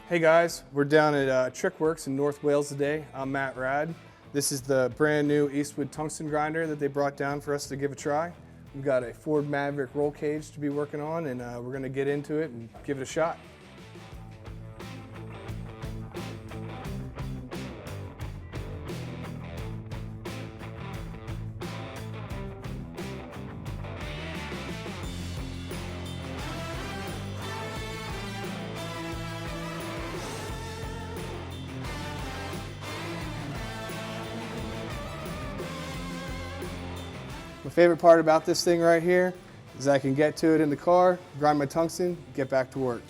Hey guys, we're down at Trickworks in North Wales today. I'm Matt Rad. This is the brand new Eastwood Tungsten Grinder that they brought down for us to give a try. We've got a Ford Maverick roll cage to be working on, and we're going to get into it and give it a shot. My favorite part about this thing right here is I can get to it in the car, grind my tungsten, get back to work.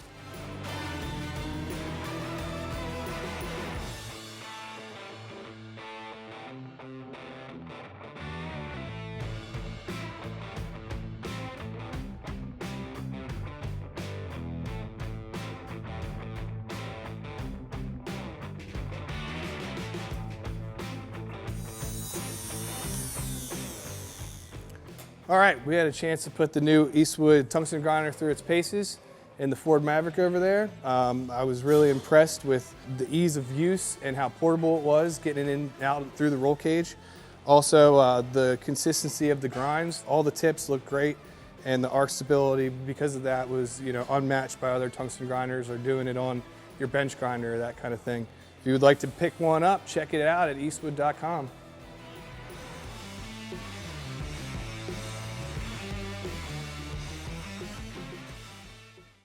All right, we had a chance to put the new Eastwood Tungsten Grinder through its paces in the Ford Maverick over there. I was really impressed with the ease of use and how portable it was getting in and out through the roll cage. Also, the consistency of the grinds, all the tips look great, and the arc stability because of that was unmatched by other tungsten grinders or doing it on your bench grinder or that kind of thing. If you would like to pick one up, check it out at eastwood.com.